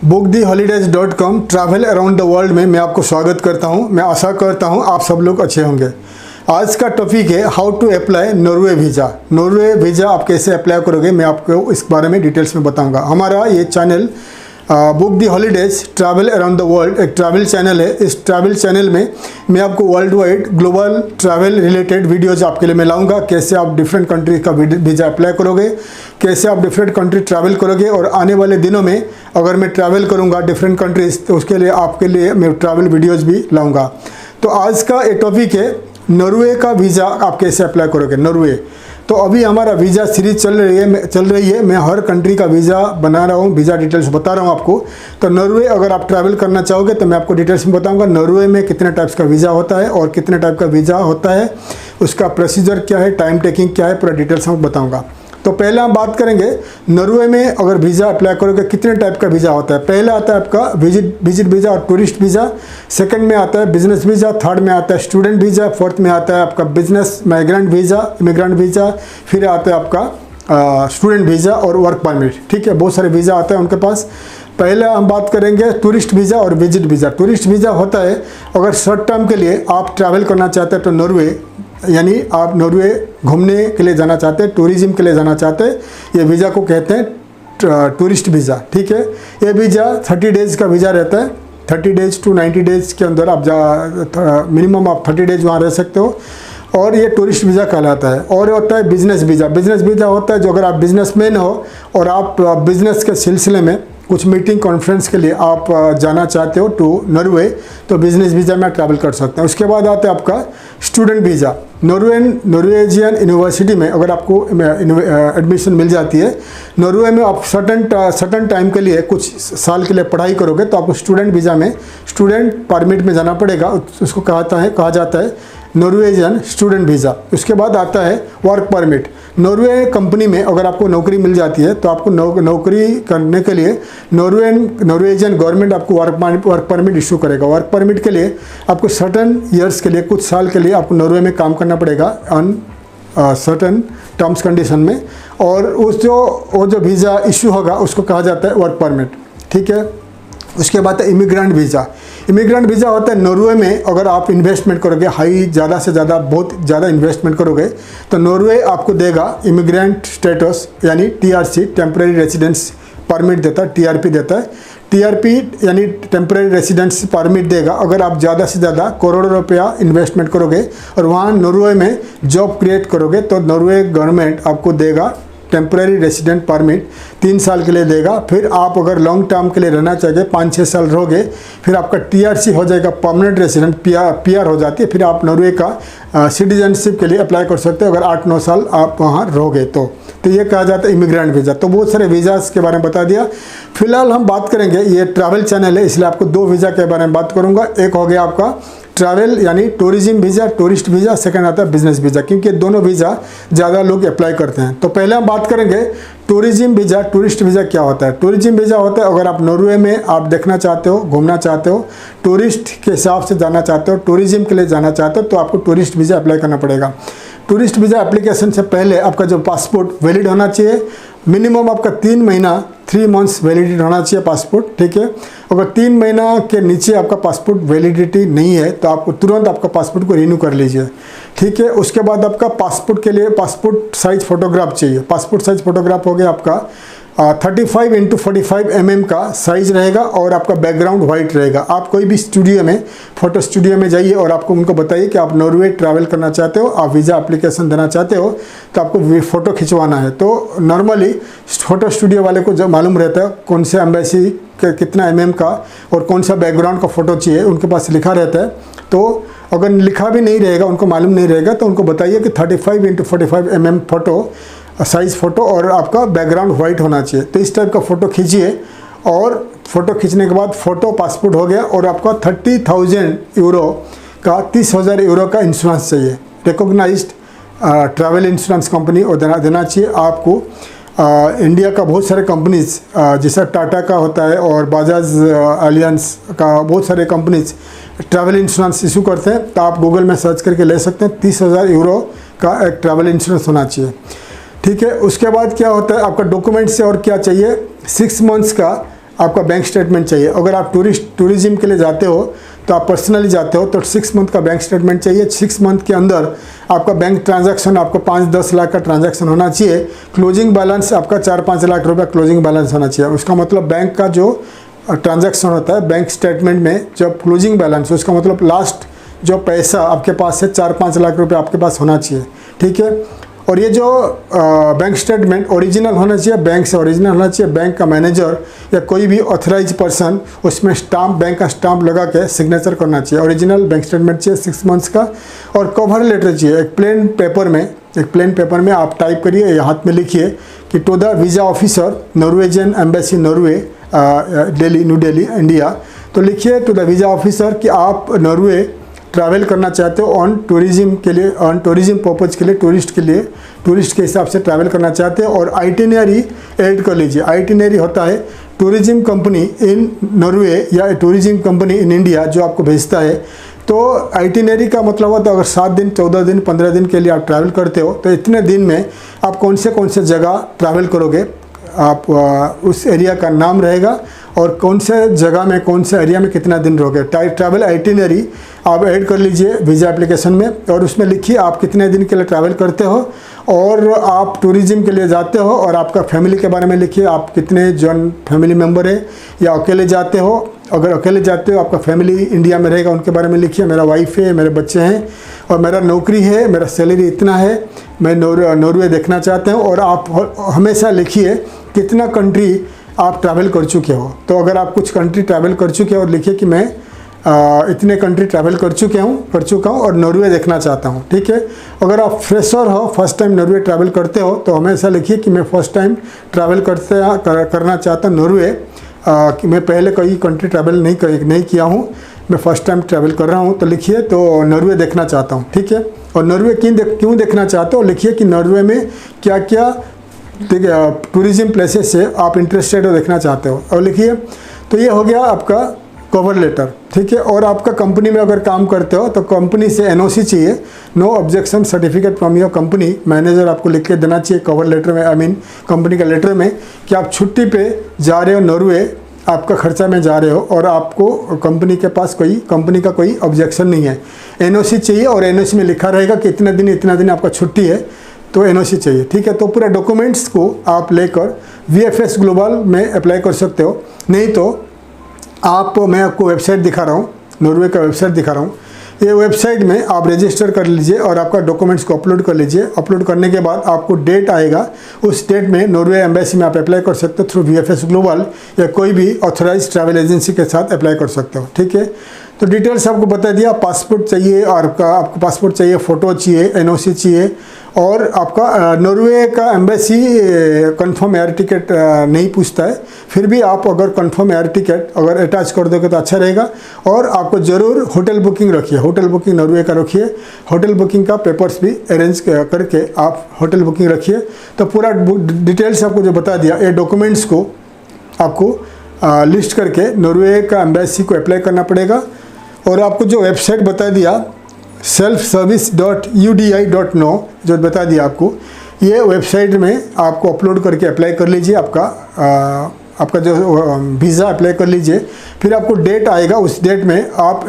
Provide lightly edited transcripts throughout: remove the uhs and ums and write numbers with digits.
booktheholidays.com travel around the world में मैं आपको स्वागत करता हूं। मैं आशा करता हूं आप सब लोग अच्छे होंगे। आज का टॉपिक है how to apply Norway visa. Norway visa आप कैसे अप्लाई करोगे मैं आपको इस बारे में डिटेल्स में बताऊंगा। हमारा ये channel book the holidays travel around the world एक ट्रैवल चैनल है। इस ट्रैवल चैनल में मैं आपको world wide global travel related videos आपके लिए मैं लाऊंगा। कैसे आप डिफरेंट कंट्री का वीज़ा अप्लाई करोगे, कैसे आप डिफरेंट कंट्री ट्रैवल करोगे, और आने वाले दिनों में अगर मैं ट्रैवल करूंगा डिफरेंट कंट्रीज़ तो उसके लिए आपके लिए मैं ट्रैवल वीडियोज़ भी लाऊंगा। तो आज का ये टॉपिक है नॉर्वे का वीज़ा आप कैसे अप्लाई करोगे। नॉर्वे तो अभी हमारा वीज़ा सीरीज चल रही है। मैं हर कंट्री का वीज़ा बना रहा हूँ, वीज़ा डिटेल्स बता रहा हूँ आपको। तो नॉर्वे अगर आप ट्रैवल करना चाहोगे तो मैं आपको डिटेल्स में बताऊँगा नॉर्वे में कितने टाइप्स का वीज़ा होता है और कितने टाइप का वीज़ा होता है, उसका प्रोसीजर क्या है, टाइम टेकिंग क्या है, पूरा डिटेल्स हम बताऊँगा। तो पहले हम बात करेंगे नॉर्वे में अगर वीज़ा अप्लाई करोगे कितने टाइप का वीज़ा होता है। पहला आता है आपका विजिट वीज़ा और टूरिस्ट वीज़ा, सेकंड में आता है बिजनेस वीज़ा, थर्ड में आता है स्टूडेंट वीज़ा, फोर्थ में आता है आपका बिजनेस माइग्रेंट वीज़ा, फिर आता है आपका स्टूडेंट वीज़ा और वर्क परमिट। ठीक है, बहुत सारे वीज़ा आते हैं उनके पास। पहले हम बात करेंगे टूरिस्ट वीज़ा और विजिट वीज़ा। टूरिस्ट वीज़ा होता है अगर शॉर्ट टर्म के लिए आप ट्रैवल करना चाहते हैं तो नॉर्वे, यानी आप नॉर्वे घूमने के लिए जाना चाहते हैं, टूरिज्म के लिए जाना चाहते हैं, ये वीज़ा को कहते हैं टूरिस्ट वीज़ा। ठीक है, ये वीज़ा 30 डेज़ का वीज़ा रहता है। 30 डेज़ टू 90 डेज़ के अंदर आप मिनिमम आप 30 डेज़ वहाँ रह सकते हो, और ये टूरिस्ट वीज़ा कहलाता है। और होता है बिजनेस वीज़ा। बिजनेस वीज़ा होता है जो अगर आप बिजनेसमैन हो और आप बिजनेस के सिलसिले में कुछ मीटिंग कॉन्फ्रेंस के लिए आप जाना चाहते हो टू नॉर्वे तो बिजनेस वीज़ा में ट्रैवल कर सकते हैं। उसके बाद आता है आपका स्टूडेंट वीज़ा। नॉर्वेजियन यूनिवर्सिटी में अगर आपको एडमिशन मिल जाती है नॉर्वे में, आप सर्टन टाइम के लिए कुछ साल के लिए पढ़ाई करोगे तो आपको स्टूडेंट वीज़ा में, स्टूडेंट परमिट में जाना पड़ेगा। उसको कहा जाता है नॉर्वेजियन स्टूडेंट वीज़ा। उसके बाद आता है वर्क परमिट। नॉर्वे कंपनी में अगर आपको नौकरी मिल जाती है तो आपको नौकरी करने के लिए नॉर्वेजियन गवर्नमेंट आपको वर्क परमिट इशू करेगा। वर्क परमिट के लिए आपको सर्टन ईयर्स के लिए, कुछ साल के लिए आपको नॉर्वे में काम करना पड़ेगा ऑन सर्टन टर्म्स कंडीशन में, और वो जो वीज़ा इशू होगा उसको कहा जाता है वर्क परमिट। ठीक है, उसके बाद है इमिग्रेंट वीज़ा। इमिग्रेंट वीज़ा होता है नॉर्वे में अगर आप इन्वेस्टमेंट करोगे, ज़्यादा से ज़्यादा बहुत ज़्यादा इन्वेस्टमेंट करोगे तो नॉर्वे आपको देगा इमिग्रेंट स्टेटस, यानी TRC, टेम्परेरी रेसिडेंस परमिट देता है, TRP देता है। TRP यानी टेम्परेरी रेसिडेंस परमिट देगा अगर आप ज़्यादा से ज़्यादा करोड़ों रुपया इन्वेस्टमेंट करोगे और वहाँ नॉर्वे में जॉब क्रिएट करोगे तो नॉर्वे गवर्नमेंट आपको देगा टेम्परेरी रेसिडेंट परमिट 3 साल के लिए देगा। फिर आप अगर लॉन्ग टर्म के लिए रहना चाहिए 5-6 साल रहोगे, फिर आपका TRC हो जाएगा, परमानेंट रेसिडेंट PR हो जाती है। फिर आप नॉर्वे का सिटीजनशिप के लिए अप्लाई कर सकते हो अगर 8-9 साल आप वहाँ रहोगे तो ये कहा जाता है इमिग्रेंट वीज़ा। तो बहुत सारे वीज़ाज़ के बारे में बता दिया। फिलहाल हम बात करेंगे, ये ट्रैवल चैनल है इसलिए आपको 2 वीज़ा के बारे में बात करूँगा। एक हो गया आपका ट्रैवल यानी tourism visa, tourist visa, second आता है बिजनेस वीज़ा, क्योंकि दोनों वीज़ा ज़्यादा लोग अप्लाई करते हैं। तो पहले हम बात करेंगे टूरिज्म वीज़ा। टूरिस्ट वीज़ा क्या होता है? टूरिज्म वीज़ा होता है अगर आप नॉर्वे में आप देखना चाहते हो, घूमना चाहते हो, टूरिस्ट के हिसाब से जाना चाहते हो, टूरिज्म के लिए जाना चाहते हो तो आपको टूरिस्ट वीज़ा अप्लाई करना पड़ेगा। टूरिस्ट वीज़ा एप्लीकेशन से पहले आपका जो पासपोर्ट वैलिड होना चाहिए, मिनिमम आपका 3 मंथ्स वैलिडिटी होना चाहिए पासपोर्ट। ठीक है, अगर 3 महीना के नीचे आपका पासपोर्ट वैलिडिटी नहीं है तो आपको तुरंत आपका पासपोर्ट को रिन्यू कर लीजिए। ठीक है, उसके बाद आपका पासपोर्ट के लिए पासपोर्ट साइज फ़ोटोग्राफ चाहिए। पासपोर्ट साइज फ़ोटोग्राफ हो गया आपका 35x45 mm का साइज़ रहेगा और आपका बैकग्राउंड वाइट रहेगा। आप कोई भी स्टूडियो में, फ़ोटो स्टूडियो में जाइए और आपको उनको बताइए कि आप नॉर्वे ट्रैवल करना चाहते हो, आप वीज़ा एप्लीकेशन देना चाहते हो तो आपको फ़ोटो खिंचवाना है। तो नॉर्मली फ़ोटो स्टूडियो वाले को जो मालूम रहता है कौन से एम्बेसी के कितना mm का और कौन सा बैकग्राउंड का फ़ोटो चाहिए, उनके पास लिखा रहता है। तो अगर लिखा भी नहीं रहेगा, उनको मालूम नहीं रहेगा तो उनको बताइए कि 35x45 mm photo size photo और आपका बैकग्राउंड वाइट होना चाहिए। तो इस टाइप का फ़ोटो खींचिए, और फ़ोटो खींचने के बाद फ़ोटो पासपोर्ट हो गया और आपका 30,000 यूरो का 30,000 यूरो का इंश्योरेंस चाहिए। रिकॉग्नाइज्ड ट्रैवल इंश्योरेंस कंपनी और देना चाहिए आपको। इंडिया का बहुत सारे कंपनीज़ जैसा टाटा का होता है और बजाज एलियंस का बहुत सारे कंपनीज़ ट्रैवल इंश्योरेंस इशू करते हैं, तो आप गूगल में सर्च करके ले सकते हैं। 30,000 यूरो का एक ट्रैवल इंश्योरेंस होना चाहिए। ठीक है, उसके बाद क्या होता है आपका डॉक्यूमेंट से और क्या चाहिए, 6 मंथ्स का आपका बैंक स्टेटमेंट चाहिए। अगर आप टूरिज्म के लिए जाते हो तो आप पर्सनली जाते हो तो 6 मंथ का बैंक स्टेटमेंट चाहिए। 6 मंथ के अंदर आपका बैंक ट्रांजैक्शन आपको 5-10 लाख का ट्रांजैक्शन होना चाहिए। क्लोजिंग बैलेंस आपका 4-5 लाख रुपया क्लोजिंग बैलेंस होना चाहिए। उसका मतलब बैंक का जो ट्रांजैक्शन होता है बैंक स्टेटमेंट में जब क्लोजिंग बैलेंस, उसका मतलब लास्ट जो पैसा आपके पास है 4-5 लाख रुपये आपके पास होना चाहिए, ठीक है। और ये जो बैंक स्टेटमेंट ओरिजिनल होना चाहिए, बैंक से ओरिजिनल होना चाहिए। बैंक का मैनेजर या कोई भी ऑथराइज पर्सन उसमें स्टाम्प, बैंक का स्टाम्प लगा के सिग्नेचर करना चाहिए। ओरिजिनल बैंक स्टेटमेंट चाहिए 6 मंथ्स का। और कवर लेटर चाहिए एक प्लेन पेपर में आप टाइप करिए, हाथ में लिखिए कि to the visa officer Norwegian embassy Norway Delhi, New Delhi, India. तो लिखिए टू द वीज़ा ऑफिसर कि आप नॉर्वे ट्रैवल करना चाहते हो ऑन टूरिज्म के लिए, ऑन टूरिज्म पर्पज़ के लिए, टूरिस्ट के हिसाब से ट्रैवल करना चाहते हो। और आइटिनरी ऐड कर लीजिए। आइटिनरी होता है टूरिज्म कंपनी इन नॉर्वे या टूरिज्म कंपनी इन इंडिया जो आपको भेजता है। तो आइटिनरी का मतलब होता है अगर 7 दिन, 14 दिन, 15 दिन के लिए आप ट्रैवल करते हो तो इतने दिन में आप कौन से जगह ट्रैवल करोगे, आप उस एरिया का नाम रहेगा और कौन से जगह में, कौन से एरिया में कितना दिन रहोगे। ट्रैवल आइटिनरी आप ऐड कर लीजिए वीज़ा एप्लीकेशन में और उसमें लिखिए आप कितने दिन के लिए ट्रैवल करते हो और आप टूरिज्म के लिए जाते हो। और आपका फैमिली के बारे में लिखिए, आप कितने जन फैमिली मेम्बर है या अकेले जाते हो। अगर अकेले जाते हो आपका फैमिली इंडिया में रहेगा, उनके बारे में लिखिए, मेरा वाइफ है, मेरे बच्चे हैं और मेरा नौकरी है, मेरा सैलरी इतना है, मैं नॉर्वे देखना चाहते हूँ। और आप हमेशा लिखिए कितना कंट्री आप ट्रैवल कर चुके हो। तो अगर आप कुछ कंट्री ट्रैवल कर चुके हो और लिखिए कि मैं इतने कंट्री ट्रैवल कर चुका हूँ और नॉर्वे देखना चाहता हूँ, ठीक है। अगर आप फ्रेशर हो, फर्स्ट टाइम नॉर्वे ट्रैवल करते हो तो हमेशा लिखिए कि मैं फर्स्ट टाइम ट्रैवल करना चाहता हूँ नॉर्वे, कि मैं पहले कोई कंट्री ट्रैवल नहीं किया हूँ, मैं फ़र्स्ट टाइम ट्रैवल कर रहा हूँ। तो लिखिए तो नॉर्वे देखना चाहता हूँ, ठीक है। और नॉर्वे क्यों देखना चाहते हो लिखिए कि नॉर्वे में क्या क्या टूरिज्म प्लेसेस से आप इंटरेस्टेड हो, देखना चाहते हो, और लिखिए। तो ये हो गया आपका कवर लेटर, ठीक है। और आपका कंपनी में अगर काम करते हो तो कंपनी से एनओसी चाहिए, no objection certificate from your company. Manager आपको लिख के देना चाहिए कवर लेटर में, आई मीन कंपनी का लेटर में, कि आप छुट्टी पे जा रहे हो नॉर्वे, आपका खर्चा में जा रहे हो और आपको कंपनी के पास कंपनी का कोई ऑब्जेक्शन नहीं है। एनओसी चाहिए और एनओसी में लिखा रहेगा कि इतना दिन आपका छुट्टी है, तो एनओसी चाहिए, ठीक है। तो पूरा डॉक्यूमेंट्स को आप लेकर वीएफएस ग्लोबल में अप्लाई कर सकते हो। नहीं तो मैं आपको वेबसाइट दिखा रहा हूँ, नॉर्वे का वेबसाइट दिखा रहा हूँ। ये वेबसाइट में आप रजिस्टर कर लीजिए और आपका डॉक्यूमेंट्स को अपलोड कर लीजिए। अपलोड करने के बाद आपको डेट आएगा, उस डेट में नॉर्वे एम्बेसी में आप अप्लाई कर सकते हो थ्रू वीएफएस ग्लोबल या कोई भी ऑथराइज ट्रैवल एजेंसी के साथ अप्लाई कर सकते हो, ठीक है। तो डिटेल्स आपको बता दिया। पासपोर्ट चाहिए और आपको पासपोर्ट चाहिए, फ़ोटो चाहिए, एनओसी चाहिए और आपका नॉर्वे का एम्बेसी कंफर्म एयर टिकट नहीं पूछता है, फिर भी आप अगर कंफर्म एयर टिकट अगर अटैच कर दोगे तो अच्छा रहेगा। और आपको ज़रूर होटल बुकिंग रखिए, होटल बुकिंग नॉर्वे का रखिए, होटल बुकिंग का पेपर्स भी अरेंज करके आप होटल बुकिंग रखिए। तो पूरा डिटेल्स आपको जो बता दिया, ये डॉक्यूमेंट्स को आपको लिस्ट करके नॉर्वे का एम्बेसी को अप्लाई करना पड़ेगा। और आपको जो वेबसाइट बता दिया selfservice.udi.no जो बता दिया आपको, ये वेबसाइट में आपको अपलोड करके अप्लाई कर लीजिए। आपका जो वीज़ा अप्लाई कर लीजिए। फिर आपको डेट आएगा, उस डेट में आप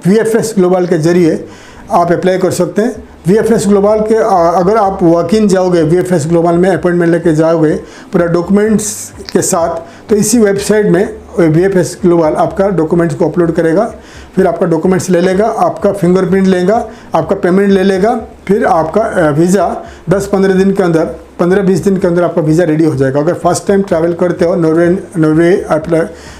वीएफएस ग्लोबल के ज़रिए आप अप्लाई कर सकते हैं। वीएफएस ग्लोबल के अगर आप वॉक इन जाओगे, वीएफएस ग्लोबल में अपॉइंटमेंट लेके जाओगे पूरा डॉक्यूमेंट्स के साथ, तो इसी वेबसाइट में वीएफएस ग्लोबल आपका डॉक्यूमेंट्स को अपलोड करेगा। फिर आपका डॉक्यूमेंट्स ले लेगा, आपका फिंगरप्रिंट लेगा, आपका पेमेंट ले लेगा। फिर आपका वीज़ा 10-15 दिन के अंदर, 15-20 दिन के अंदर आपका वीज़ा रेडी हो जाएगा। अगर फर्स्ट टाइम ट्रैवल करते हो नॉर्वे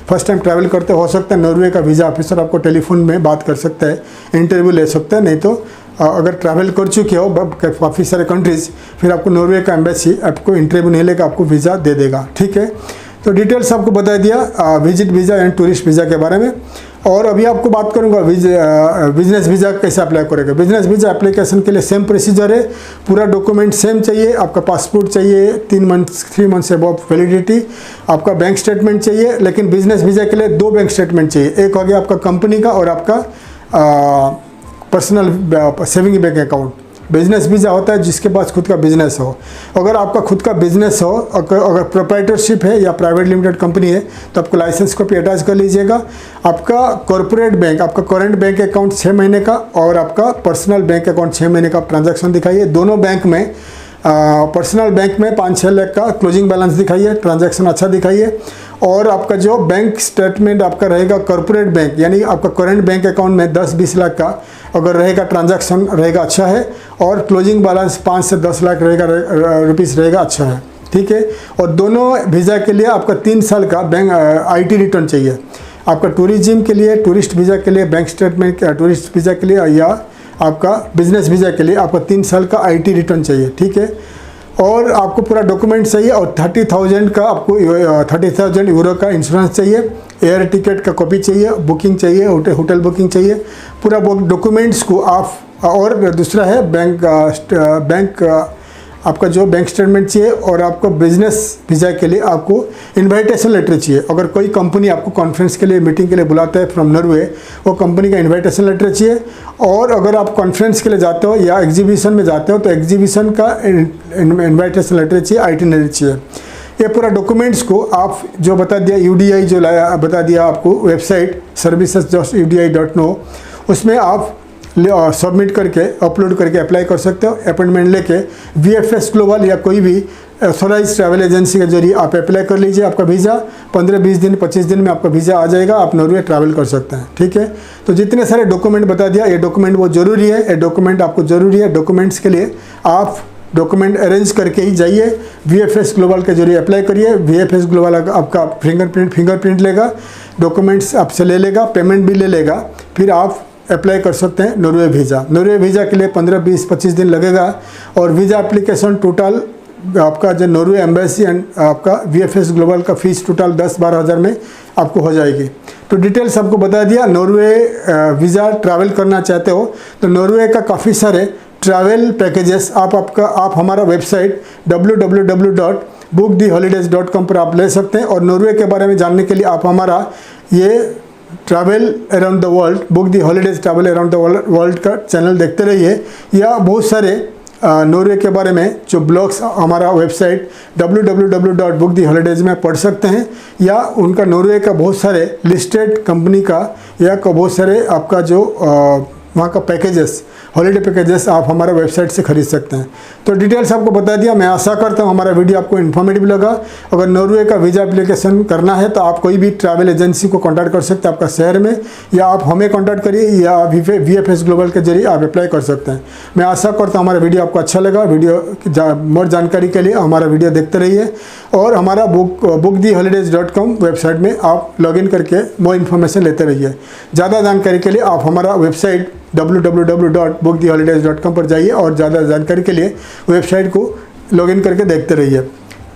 फर्स्ट टाइम ट्रैवल करते हो सकता है नॉर्वे का वीज़ा ऑफिसर आपको टेलीफोन में बात कर सकता है, इंटरव्यू ले सकता है। नहीं तो अगर ट्रैवल कर चुके हो काफ़ी सारे कंट्रीज़, फिर आपको नॉर्वे का एम्बेसी आपको इंटरव्यू नहीं लेगा, आपको वीज़ा दे देगा, ठीक है। तो डिटेल्स आपको बता दिया visit visa and tourist visa के बारे में। और अभी आपको बात करूंगा बिजनेस वीज़ा कैसे अप्लाई करेगा। बिजनेस वीज़ा एप्लीकेशन के लिए सेम प्रोसीजर है, पूरा डॉक्यूमेंट सेम चाहिए। आपका पासपोर्ट चाहिए, 3 मंथ से अबव वैलिडिटी, आपका बैंक स्टेटमेंट चाहिए। लेकिन बिजनेस वीज़ा के लिए 2 बैंक स्टेटमेंट चाहिए, एक हो गया आपका कंपनी का और आपका personal saving bank account, business visa होता है जिसके पास खुद का बिजनेस हो। अगर आपका खुद का बिजनेस हो, अगर प्रोप्राइटरशिप है या प्राइवेट लिमिटेड कंपनी है तो आपको लाइसेंस कॉपी अटैच कर लीजिएगा। आपका कॉर्पोरेट बैंक, आपका करेंट बैंक अकाउंट 6 महीने का और आपका पर्सनल बैंक अकाउंट 6 महीने का ट्रांजैक्शन दिखाइए। दोनों बैंक में पर्सनल बैंक में 5-6 लाख का क्लोजिंग बैलेंस दिखाइए, ट्रांजैक्शन अच्छा दिखाइए। और आपका जो बैंक स्टेटमेंट आपका रहेगा कॉर्पोरेट बैंक यानी आपका करेंट बैंक अकाउंट में 10-20 लाख का अगर रहेगा, ट्रांजैक्शन रहेगा अच्छा है, और क्लोजिंग बैलेंस 5 से 10 लाख रहेगा रुपीस रहेगा अच्छा है, ठीक है। और दोनों वीज़ा के लिए आपका 3 साल का बैंक IT रिटर्न चाहिए। आपका टूरिज्म के लिए, टूरिस्ट वीज़ा के लिए बैंक स्टेटमेंट, टूरिस्ट वीज़ा के लिए या आपका बिजनेस वीज़ा के लिए आपका 3 साल का IT रिटर्न चाहिए, ठीक है। और आपको पूरा डॉक्यूमेंट चाहिए और 30,000 का आपको 30,000 यूरो का इंश्योरेंस चाहिए, एयर टिकट का कॉपी चाहिए, बुकिंग चाहिए, होटल बुकिंग चाहिए, पूरा डॉक्यूमेंट्स को आप। और दूसरा है बैंक आपका जो बैंक स्टेटमेंट चाहिए। और आपको बिजनेस वीज़ा के लिए आपको इनविटेशन लेटर चाहिए। अगर कोई कंपनी आपको कॉन्फ्रेंस के लिए, मीटिंग के लिए बुलाता है फ्रॉम नॉर्वे, वो कंपनी का इनविटेशन लेटर चाहिए। और अगर आप कॉन्फ्रेंस के लिए जाते हो या एग्जीबिशन में जाते हो तो एग्जीबिशन का इनविटेशन लेटर चाहिए, आइटिनरी चाहिए। ये पूरा डॉक्यूमेंट्स को आप जो बता दिया UDI जो लाया बता दिया आपको वेबसाइट services.udi.no, उसमें आप सबमिट करके अपलोड करके अप्लाई कर सकते हो। अपॉइंटमेंट लेके VFS ग्लोबल या कोई भी ऑथोराइज ट्रैवल एजेंसी के जरिए आप अप्लाई कर लीजिए। आपका वीज़ा 15-20 दिन 25 दिन में आपका वीज़ा आ जाएगा, आप नॉर्वे ट्रैवल कर सकते हैं, ठीक है। तो जितने सारे डॉक्यूमेंट बता दिया, ये डॉक्यूमेंट वो ज़रूरी है, ये डॉक्यूमेंट आपको ज़रूरी है। डॉक्यूमेंट्स के लिए आप डॉक्यूमेंट अरेंज करके ही जाइए, VFS ग्लोबल के जरिए अप्लाई करिए। VFS ग्लोबल आपका फिंगरप्रिंट लेगा, डॉक्यूमेंट्स आपसे ले लेगा, पेमेंट भी ले लेगा, फिर आप अप्लाई कर सकते हैं नॉर्वे वीज़ा। नॉर्वे वीज़ा के लिए 15-20-25 दिन लगेगा। और वीज़ा एप्लीकेशन टोटल आपका जो नॉर्वे एम्बेसी एंड आपका VFS ग्लोबल का फ़ीस टोटल 10-12 हज़ार में आपको हो जाएगी। तो डिटेल्स आपको बता दिया। नॉर्वे वीज़ा ट्रैवल करना चाहते हो तो नॉर्वे का काफ़ी सारे ट्रैवल पैकेजेस आप हमारा वेबसाइट www.booktheholidays.com पर आप ले सकते हैं। और नॉर्वे के बारे में जानने के लिए आप हमारा ये travel around the world, book the holidays travel around the world का चैनल देखते रहिए। या बहुत सारे नॉर्वे के बारे में जो ब्लॉग्स हमारा वेबसाइट www.booktheholidays में पढ़ सकते हैं। या उनका नॉर्वे का बहुत सारे लिस्टेड कंपनी का या बहुत सारे आपका जो वहाँ का पैकेजेस, हॉलीडे पैकेजेस आप हमारा वेबसाइट से खरीद सकते हैं। तो डिटेल्स आपको बता दिया। मैं आशा करता हूँ हमारा वीडियो आपको इन्फॉर्मेटिव लगा। अगर नॉर्वे का वीज़ा एप्लीकेशन करना है तो आप कोई भी ट्रैवल एजेंसी को कांटेक्ट कर सकते हैं आपका शहर में, या आप हमें कांटेक्ट करिए या VFS ग्लोबल के जरिए आप अप्लाई कर सकते हैं। मैं आशा करता हूँ हमारा वीडियो आपको अच्छा लगा। मोर जानकारी के लिए हमारा वीडियो देखते रहिए। और हमारा booktheholidays.com वेबसाइट में आप लॉगिन करके मोर इन्फॉर्मेशन लेते रहिए। ज़्यादा जानकारी के लिए आप हमारा वेबसाइट www.booktheholidays.com पर जाइए और ज़्यादा जानकारी के लिए वेबसाइट को लॉगिन करके देखते रहिए।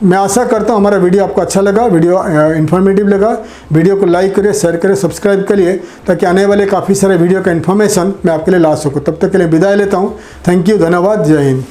मैं आशा करता हूँ हमारा वीडियो आपको अच्छा लगा, वीडियो इन्फॉर्मेटिव लगा। वीडियो को लाइक करिए, शेयर करिए, सब्सक्राइब करिए ताकि आने वाले काफ़ी सारे वीडियो का इन्फॉर्मेशन मैं आपके लिए ला सकूँ। तब तक के लिए विदाई लेता हूँ। थैंक यू, धन्यवाद, जय हिंद।